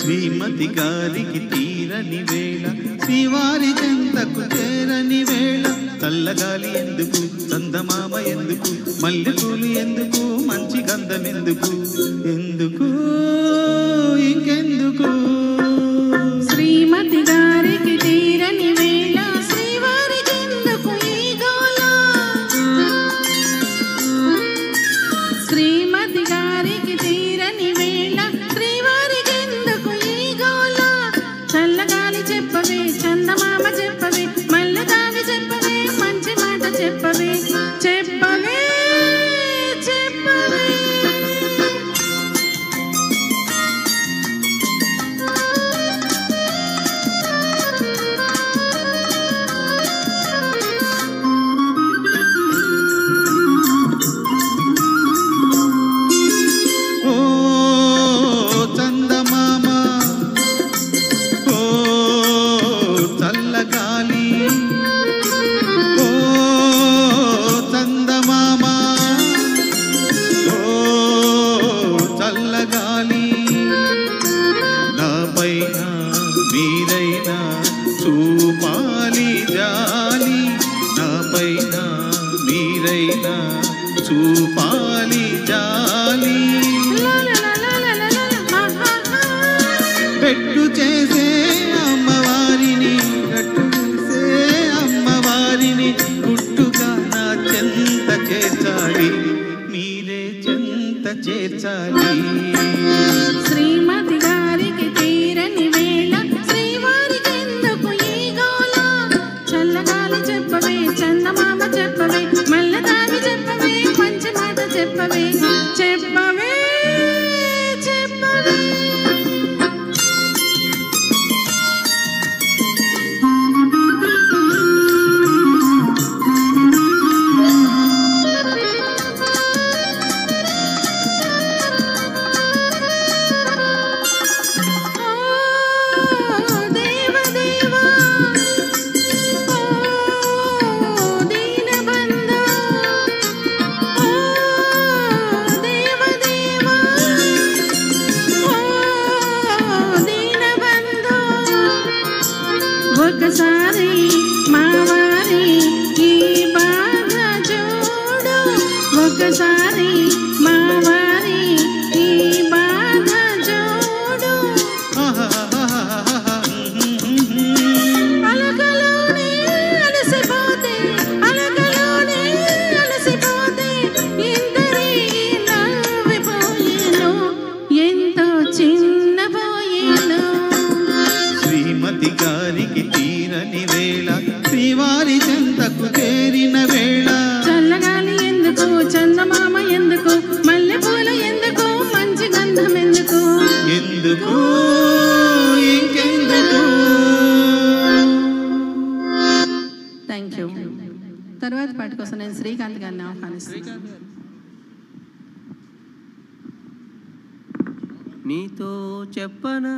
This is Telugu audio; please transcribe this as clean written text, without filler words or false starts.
శ్రీమతి గారికి తీరని వేళ శ్రీవారి చెంతకు చేరని వేళ చల్లగాలి ఎందుకు చందమామ ఎందుకు మల్లెపూలు ఎందుకు మంచి గంధం ఎందుకు ఎందుకు ఇంకెందుకు శ్రీమతి గారికి తీరని వేళ శ్రీవారి చెంతకు ఈ గోల శ్రీమతి గారికి తీరని వేళ శ్రీవారి చెంతకు ఈ గోల చల్లగాలి చెప్పవే చందమామ చెప్పవే మల్లెదావి చెప్పవే మంచి మాట చెప్పవే చెప్పవే చెప్పవే మీరైనా చూపాలి జాలి నాపైన మీరైనా చూపాలి జాలి పెట్టు చేసే అమ్మవారిని కట్టు చేసే అమ్మవారిని గుట్టుగా నా చెంత చేర్చాలి మీరే చెంత చేర్చాలి శ్రీమతి గారికి తీరని వేళ శ్రీవారి చెంతకు ఈ గోల చల్లగాలి చెప్పవే చందమామ చెప్పవే మల్లెదావి చెప్పవే మంచి మాట చెప్పవే చెప్పవే చెప్పవే ఒకసారి మావారి ఈ బాధ చూడు ఒకసారి మావారి ఈ బాధ చూడు అలకలోనే అలసిపోతే అలకలోనే అలసిపోతే ఇందరి నవ్విపోయేను ఎంతో చిన్నపోయేను శ్రీమతి గారికి తీరని వేళ శ్రీవారి చెంతకు చేరిన వేళ చల్లగాలి ఎందుకు చందమామ ఎందుకు మల్లెపూలు ఎందుకు మంచి గంధం ఎందుకు ఎందుకు ఇంకెందుకు థ్యాంక్ యూ. తర్వాత పాట కోసం నేను శ్రీకాంత్ గారిని ఆహ్వానిస్తాను. నీతో చెప్పనా